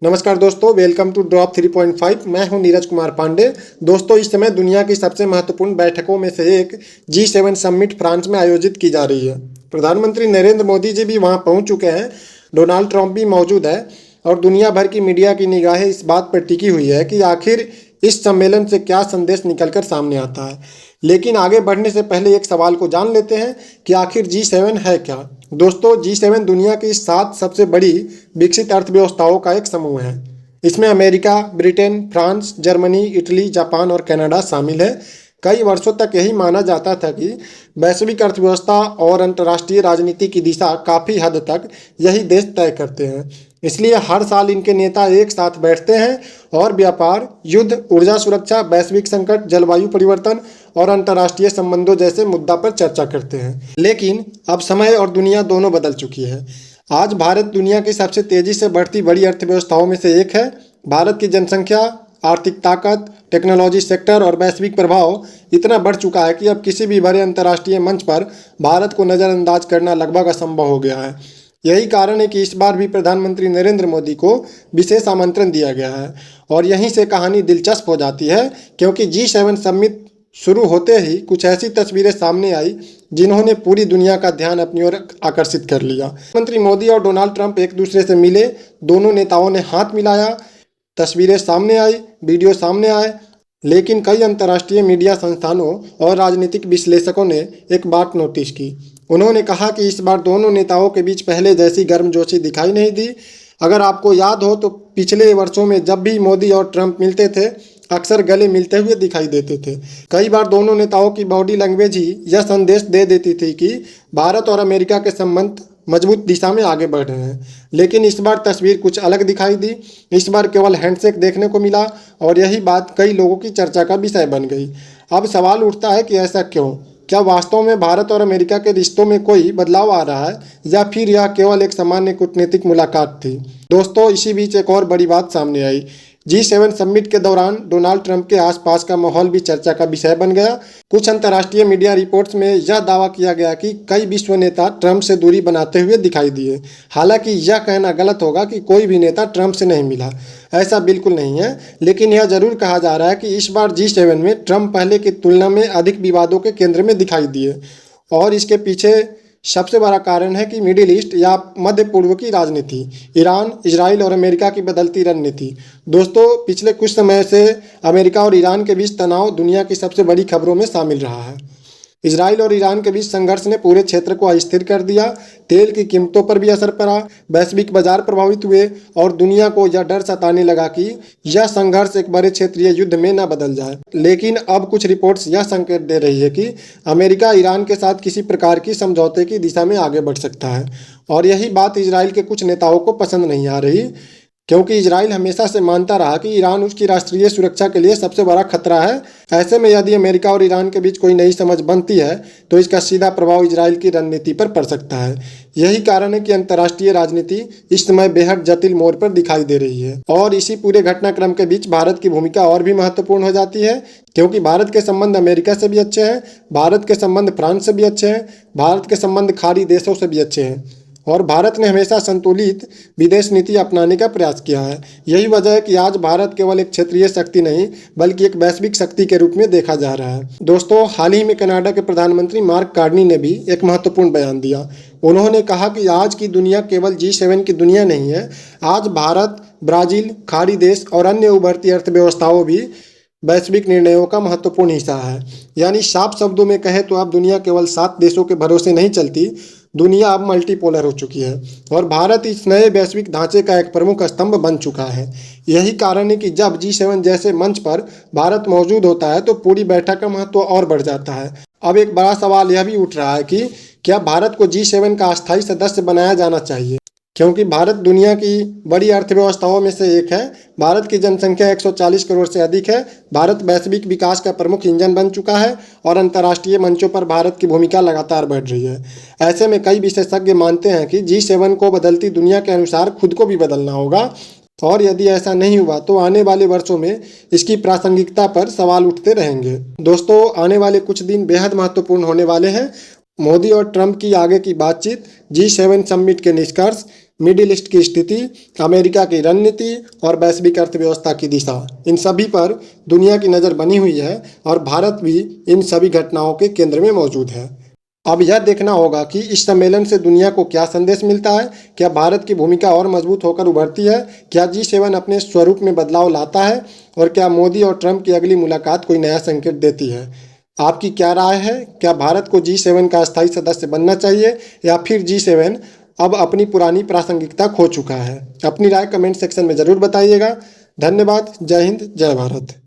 नमस्कार दोस्तों, welcome to drop 3.5। मैं हूं नीरज कुमार पांडे। दोस्तों, इस समय दुनिया की सबसे महत्वपूर्ण बैठकों में से एक G7 समिट फ्रांस में आयोजित की जा रही है। प्रधानमंत्री नरेंद्र मोदी जी भी वहां पहुंच चुके हैं। डोनाल्ड ट्रंप भी मौजूद है और दुनिया भर की मीडिया की निगाहें इस बात पर टिकी हुई है कि आखिर इस सम्मेलन से क्या संदेश निकलकर सामने आता है। लेकिन आगे बढ़ने से पहले एक सवाल को जान लेते हैं कि आखिर G7 है क्या। दोस्तों, G7 दुनिया की 7 सबसे बड़ी विकसित अर्थव्यवस्थाओं का एक समूह है। इसमें America, Britain, France, Germany, Italy, Japan और कनाडा शामिल है। कई वर्षों तक यही माना जाता था कि वैश्विक अर्थव्यवस्था और अंतर्राष्ट्रीय राजनीति की दिशा काफ़ी हद तक यही देश तय करते हैं। इसलिए हर साल इनके नेता एक साथ बैठते हैं और व्यापार, युद्ध, ऊर्जा सुरक्षा, वैश्विक संकट, जलवायु परिवर्तन और अंतर्राष्ट्रीय संबंधों जैसे मुद्दा पर चर्चा करते हैं। लेकिन अब समय और दुनिया दोनों बदल चुकी है। आज भारत दुनिया की सबसे तेजी से बढ़ती बड़ी अर्थव्यवस्थाओं में से एक है। भारत की जनसंख्या, आर्थिक ताकत, टेक्नोलॉजी सेक्टर और वैश्विक प्रभाव इतना बढ़ चुका है कि अब किसी भी बड़े अंतर्राष्ट्रीय मंच पर भारत को नज़रअंदाज करना लगभग असंभव हो गया है। यही कारण है कि इस बार भी प्रधानमंत्री नरेंद्र मोदी को विशेष आमंत्रण दिया गया है। और यहीं से कहानी दिलचस्प हो जाती है, क्योंकि G7 समिट शुरू होते ही कुछ ऐसी तस्वीरें सामने आई जिन्होंने पूरी दुनिया का ध्यान अपनी ओर आकर्षित कर लिया। प्रधानमंत्री मोदी और डोनाल्ड ट्रंप एक दूसरे से मिले, दोनों नेताओं ने हाथ मिलाया, तस्वीरें सामने आई, वीडियो सामने आए। लेकिन कई अंतर्राष्ट्रीय मीडिया संस्थानों और राजनीतिक विश्लेषकों ने एक बात नोटिस की। उन्होंने कहा कि इस बार दोनों नेताओं के बीच पहले जैसी गर्मजोशी दिखाई नहीं दी। अगर आपको याद हो तो पिछले वर्षों में जब भी मोदी और ट्रंप मिलते थे, अक्सर गले मिलते हुए दिखाई देते थे। कई बार दोनों नेताओं की बॉडी लैंग्वेज ही यह संदेश दे देती थी कि भारत और अमेरिका के संबंध मजबूत दिशा में आगे बढ़ रहे हैं। लेकिन इस बार तस्वीर कुछ अलग दिखाई दी। इस बार केवल हैंडशेक देखने को मिला और यही बात कई लोगों की चर्चा का विषय बन गई। अब सवाल उठता है कि ऐसा क्यों? क्या वास्तव में भारत और अमेरिका के रिश्तों में कोई बदलाव आ रहा है, या फिर यह केवल एक सामान्य कूटनीतिक मुलाकात थी? दोस्तों, इसी बीच एक और बड़ी बात सामने आई। G7 समिट के दौरान डोनाल्ड ट्रंप के आसपास का माहौल भी चर्चा का विषय बन गया। कुछ अंतर्राष्ट्रीय मीडिया रिपोर्ट्स में यह दावा किया गया कि कई विश्व नेता ट्रंप से दूरी बनाते हुए दिखाई दिए। हालांकि यह कहना गलत होगा कि कोई भी नेता ट्रंप से नहीं मिला। ऐसा बिल्कुल नहीं है। लेकिन यह जरूर कहा जा रहा है कि इस बार G7 में ट्रंप पहले की तुलना में अधिक विवादों के केंद्र में दिखाई दिए। और इसके पीछे सबसे बड़ा कारण है कि मिडिल ईस्ट या मध्य पूर्व की राजनीति, ईरान, इजराइल और अमेरिका की बदलती रणनीति। दोस्तों, पिछले कुछ समय से अमेरिका और ईरान के बीच तनाव दुनिया की सबसे बड़ी खबरों में शामिल रहा है। इजराइल और ईरान के बीच संघर्ष ने पूरे क्षेत्र को अस्थिर कर दिया। तेल की कीमतों पर भी असर पड़ा, वैश्विक बाजार प्रभावित हुए और दुनिया को यह डर सताने लगा कि यह संघर्ष एक बड़े क्षेत्रीय युद्ध में न बदल जाए। लेकिन अब कुछ रिपोर्ट्स यह संकेत दे रही है कि अमेरिका ईरान के साथ किसी प्रकार की समझौते की दिशा में आगे बढ़ सकता है। और यही बात इजराइल के कुछ नेताओं को पसंद नहीं आ रही, क्योंकि इजराइल हमेशा से मानता रहा कि ईरान उसकी राष्ट्रीय सुरक्षा के लिए सबसे बड़ा खतरा है। ऐसे में यदि अमेरिका और ईरान के बीच कोई नई समझ बनती है तो इसका सीधा प्रभाव इजराइल की रणनीति पर पड़ सकता है। यही कारण है कि अंतर्राष्ट्रीय राजनीति इस समय बेहद जटिल मोड़ पर दिखाई दे रही है। और इसी पूरे घटनाक्रम के बीच भारत की भूमिका और भी महत्वपूर्ण हो जाती है, क्योंकि भारत के संबंध अमेरिका से भी अच्छे हैं, भारत के संबंध फ्रांस से भी अच्छे हैं, भारत के संबंध खाड़ी देशों से भी अच्छे हैं। और भारत ने हमेशा संतुलित विदेश नीति अपनाने का प्रयास किया है। यही वजह है कि आज भारत केवल एक क्षेत्रीय शक्ति नहीं बल्कि एक वैश्विक शक्ति के रूप में देखा जा रहा है। दोस्तों, हाल ही में कनाडा के प्रधानमंत्री मार्क कार्नी ने भी एक महत्वपूर्ण बयान दिया। उन्होंने कहा कि आज की दुनिया केवल G7 की दुनिया नहीं है। आज भारत, ब्राज़ील, खाड़ी देश और अन्य उभरती अर्थव्यवस्थाओं भी वैश्विक निर्णयों का महत्वपूर्ण हिस्सा है। यानी साफ शब्दों में कहें तो अब दुनिया केवल 7 देशों के भरोसे नहीं चलती। दुनिया अब मल्टीपोलर हो चुकी है और भारत इस नए वैश्विक ढांचे का एक प्रमुख स्तंभ बन चुका है। यही कारण है कि जब G7 जैसे मंच पर भारत मौजूद होता है तो पूरी बैठक का महत्व और बढ़ जाता है। अब एक बड़ा सवाल यह भी उठ रहा है कि क्या भारत को G7 का अस्थायी सदस्य बनाया जाना चाहिए, क्योंकि भारत दुनिया की बड़ी अर्थव्यवस्थाओं में से एक है। भारत की जनसंख्या 140 करोड़ से अधिक है। भारत वैश्विक विकास का प्रमुख इंजन बन चुका है और अंतर्राष्ट्रीय मंचों पर भारत की भूमिका लगातार बढ़ रही है। ऐसे में कई विशेषज्ञ मानते हैं कि G7 को बदलती दुनिया के अनुसार खुद को भी बदलना होगा। और यदि ऐसा नहीं हुआ तो आने वाले वर्षों में इसकी प्रासंगिकता पर सवाल उठते रहेंगे। दोस्तों, आने वाले कुछ दिन बेहद महत्वपूर्ण होने वाले हैं। मोदी और ट्रंप की आगे की बातचीत, G7 समिट के निष्कर्ष, मिडिल ईस्ट की स्थिति, अमेरिका की रणनीति और वैश्विक अर्थव्यवस्था की दिशा, इन सभी पर दुनिया की नज़र बनी हुई है और भारत भी इन सभी घटनाओं के केंद्र में मौजूद है। अब यह देखना होगा कि इस सम्मेलन से दुनिया को क्या संदेश मिलता है। क्या भारत की भूमिका और मजबूत होकर उभरती है? क्या G7 अपने स्वरूप में बदलाव लाता है? और क्या मोदी और ट्रंप की अगली मुलाकात कोई नया संकेत देती है? आपकी क्या राय है? क्या भारत को G7 का अस्थायी सदस्य बनना चाहिए या फिर G7 अब अपनी पुरानी प्रासंगिकता खो चुका है? अपनी राय कमेंट सेक्शन में ज़रूर बताइएगा। धन्यवाद। जय हिंद, जय भारत।